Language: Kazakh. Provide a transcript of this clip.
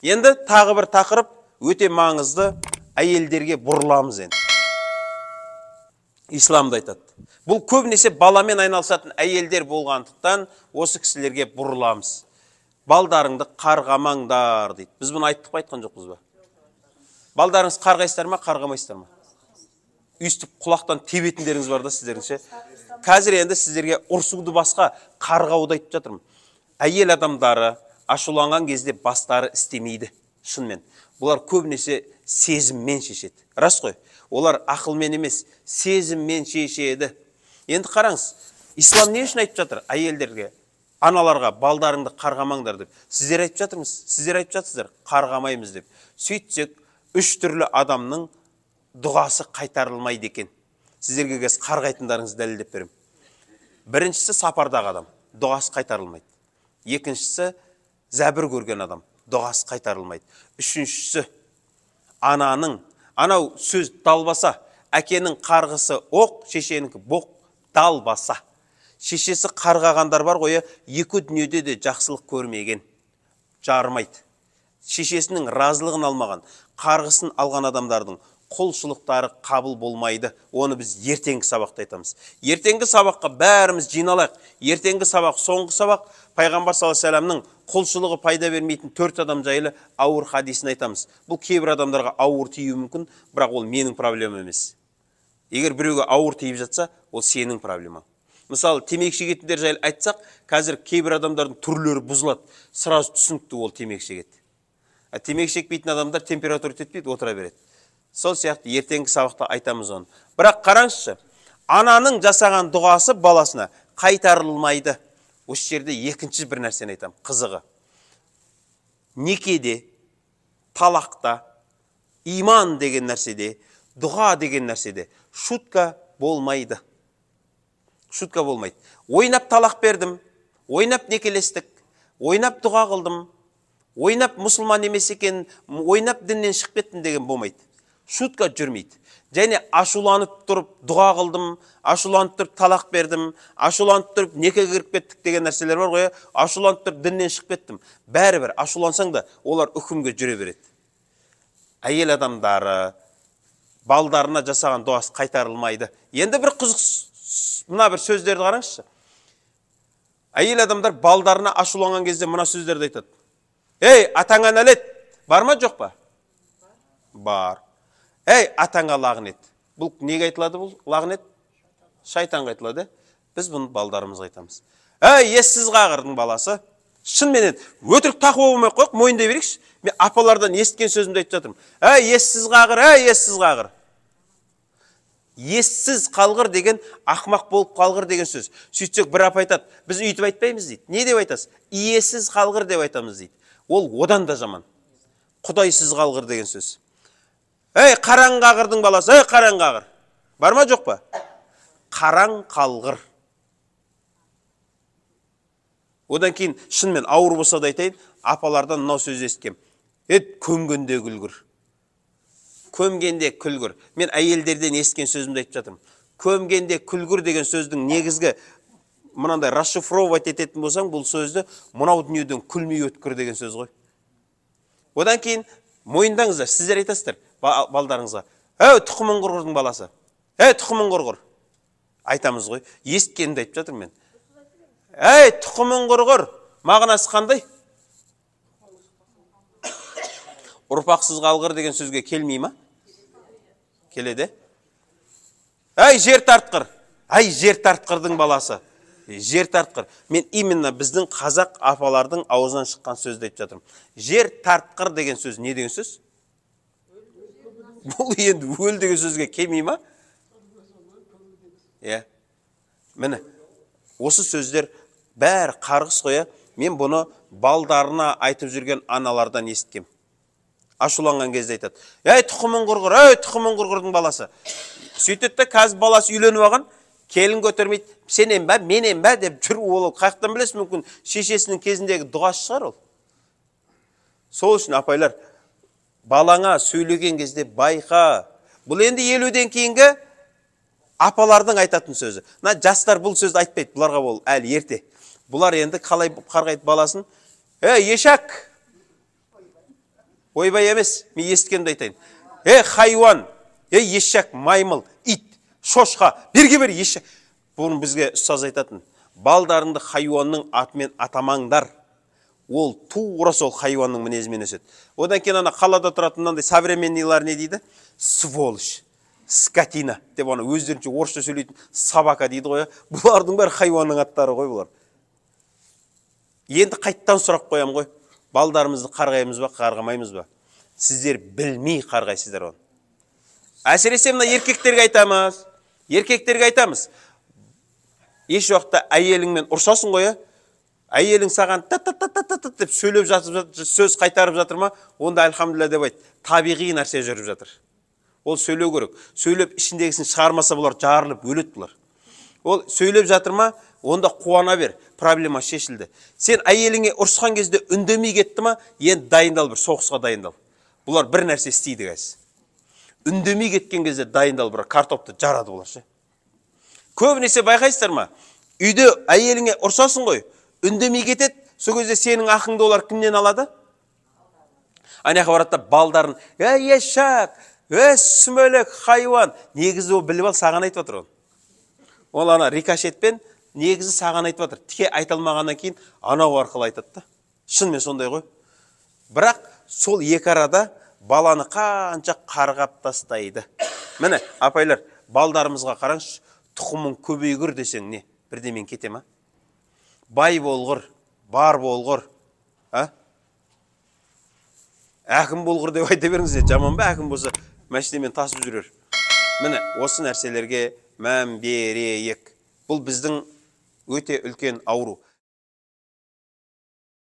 Енді тағы бір тақырып өте маңызды, әйелдерге бұрыламыз енді. Исламда айтады. Бұл көбінесе баламен айналысатын әйелдер болғандықтан осы кісілерге бұрыламыз. Балдарыңды қарғамаңдар дейді. Біз бұны айттық па, айтқан жоқпыз ба? Балдарыңыз қарғайсыздар ма, қарғамайсыздар ма? Үстіп құлақтан тебетіндеріңіз бар да сіздеріңше. Қазір енді сіздерге ұрсуды басқа қарғауды айтып жатырмын. Әйел адамдары ашуланған кезде бастары істемейді. Шынымен. Бұлар көбінесе сезіммен шешеді. Рас қой. Олар ақылмен емес, сезіммен шешеді. Енді қараңыз, ислам не үшін айтып жатыр? Әйелдерге, аналарға, балдарыңды қарғамаңдар деп. Сіздер айтып жатырмыз, сіздер айтып жатсыздар, қарғамаймыз деп. Сөйтсек, 3 түрлі адамның дұғасы қайтарылмайды екен. Сіздерге кез қарғайтындарыңызды дәлелдеп беремін. Біріншісі сапардағы адам, дұғасы қайтарылмайды. Екіншісі зәбір көрген адам, дұғасы қайтарылмайды. Үшіншісі анау сөз далбаса, әкенің қарғысы оқ, шешенің боқ далбаса. Шешесі қарғағандар бар ғой, екі дүниеде де жақсылық көрмеген, жарымайды. Шешесінің разылығын алмаған, қарғысын алған адамдардың құлшылықтары қабыл болмайды. Оны біз ертеңгі сабақта айтамыз. Ертеңгі сабаққа бәріміз жиналайық. Ертеңгі сабақ, соңғы сабақ, Пайғамбар саллаллаху алейхи вассаламның құлшылығы пайда бермейтін 4 адам жайлы ауыр хадисін айтамыз. Бұл кейбір адамдарға ауыр тиюі мүмкін, бірақ ол менің проблемам емес. Егер біреуге ауыр тиіп жатса, ол сенің проблемаң. Мысалы, темекі шегетіндер жайлы айтсақ, қазір кейбір адамдардың түрлері бұзылады. Сразу түсінікті ол темекі шегеді. Темекі шекпейтін адамдар температура жетпейді, отыра береді. Сол сияқты ертеңгі сабақта айтамыз оны. Бірақ қараңызшы, ананың жасаған дұғасы баласына қайтарылмайды. Осы жерде екінші бір нәрсені айтамын, қызығы. Некеде, талақта, иман деген нәрседе, дұға деген нәрседе шутка болмайды. Шутка болмайды. Ойнап талақ бердім, ойнап некелестік, ойнап дұға қылдым, ойнап мұсылман емес екен, ойнап діннен шығып кеттім деген болмайды. Шутка жүрмейді. Және ашуланып тұрып дұға қылдым, ашуланып тұрып талақ бердім, ашуланып тұрып некеге кіріп кеттік деген нәрселер бар ғой, ашуланып тұрып діннен шығып кеттім. Бәрібір ашулансаң да олар үкімге жүре береді. Әйел адамдары балдарына жасаған дұғасы қайтарылмайды. Енді бір қызық, мына бір сөздерді қараңызшы. Әйел адамдар балдарына ашуланған кезде мына сөздерді айтады. Ей, атаңа нәлет, бар ма жоқ па? Бар. Ей, атаңа лағынет. Бұл неге айтылады бұл лағынет? Шайтанға айтылады. Біз бұны балдарымызға айтамыз. Ей, ессіз қағырдың баласы. Шынменен өтірік тақуа болмай қойық, мойындай берейікші. Мен апалардан естіген сөзімді айтып жатырмын. Ей, ессіз қағыр, ей, ессіз қағыр. Ессіз қалғыр деген, ақмақ болып қалғыр деген сөз. Сөйтсек бір апа айтады, біз үйтіп айтпаймыз дейді. Не деп айтасыз? Иесіз қалғыр деп айтамыз дейді. Ол одан да жаман. Құдайсыз қалғыр деген сөз. Ей, қараң қағырдың баласы, ей, қараң қағыр. Бар ма жоқ па? Қараң қалғыр. Одан кейін шынымен ауыр болса да айтайын, апалардан мынау сөз естігем. Көмгенде күлгір. Көмгенде күлгір. Мен әйелдерден естіген сөзімді айтып жатырмын. Көмгенде күлгір деген сөздің негізгі мынандай расшифровать ететін болсаң, бұл сөзді мынау дүниеден күлмей өткір деген сөз ғой. Одан кейін мойындаңыздар, сіздер айтасыздар балдарыңызға. Ей, тұқымын құрғырдың баласы. Ей, тұқымын құрғыр. Айтамыз ғой. Естігенді айтып жатырмын мен. Ей, тұқымын құрғыр. Мағынасы қандай? Ұрпақсыз қалғыр деген сөзге келмей ма? Келеді. Ей, жер тартқыр. Ей, жер тартқырдың баласы. Жер тартқыр. Мен именно біздің қазақ апалардың аузынан шыққан сөзді айтып жатырмын. Жер тартқыр деген сөз не деген сөз? Бұл енді өл деген сөзге келмей ма? Міне, осы сөздер бәрі қарғыс қоя. Мен бұны балдарына айтып жүрген аналардан естігем. Ашуланған кезде айтады. Ей, тұқымын құрғыр, ей, тұқымын құрғырдың баласы. Сөйтеді, қазір баласы үйленіп алған, келін көтермейді. Сенен бә, менен бә деп жүр, ол қаяқтан білесіз, мүмкін шешесінің кезіндегі дұғасы шығар ол. Сол үшін апайлар, балаңа сөйлеген кезде байқа. Бұл енді 50-ден кейінгі апалардың айтатын сөзі. Жастар бұл сөзді айтпайды, бұларға бол әлі ерте. Бұлар енді қалай қарғайды баласын? Ей, ешак! Ойбай емес, мен естігенімді айтайын. Хайуан, ешек, маймыл, ит, шошқа, берге бер ешек. Бұны бізге ұстаз айтатын. Балдарыңды хайуанның атымен атамаңдар. Ол тура сол хайуанның мінезімен өседі. Одан кейін ана қалада тұратыннандай современныйлар не дейді? Сволочь, скотина деп оны өздерінше орысша сөйлейтін собака дейді ғой. Бұлардың бәрі хайуанның аттары ғой бұлар. Енді қайттан сұрақ қоям ғой. Балдарымызды қарғаймыз ба, қарғамаймыз ба? Сіздер білмей қарғайсыздар оны. Әсіресе мына еркектерге айтамыз. Еркектерге айтамыз. Еш уақытта әйеліңмен ұрсасың ғой, әйелің саған та-та-та-та-та деп сөйлеп жатып, сөз қайтарып жатыр ма? Онда альхамдулилля деп айт. Табиғи нәрсе жүріп жатыр. Ол сөйлеу керек. Сөйлеп ішіндегісін шығармаса бұлар жарылып өледі бұлар. Ол сөйлеп жатыр ма? Онда қуана бер. Проблема шешілді. Сен әйеліңе ұрсқан кезде үндемей кетті ма? Енді дайындал, бір соғысқа дайындал. Бұлар бір нәрсе істейді қазір. Үндемей кеткен кезде дайындал, бір картопты жарады бұлар ше. Көбінесе байқайсыздар ма? Үйде әйеліңе ұрсасың ғой, үндемей кетеді. Сол кезде сенің ақыңды олар кімнен алады? Анаяққа барады да балдарын, ешек, сүмелек, хайуан. Негізі ол біліп ал, саған айтып отыр ол. Ол ана рикошетпен негізі саған айтып отыр. Тіке айтылмағаннан кейін анау арқылы айтады да. Шынымен сондай ғой. Бірақ сол екі арада баланы қанша қарғап тастайды. Міне, апайлар, балдарымызға қараңызшы. Тұқымың көбейгір десең не? Бірде мен кетем, а? Бай болғыр, бар болғыр. Әкім болғыр деп айта беріңіздер. Жаман ба әкім болса, мәшінемен тасып жүрер. Міне, осы нәрселерге мән берейік. Бұл біздің өте үлкен ауру.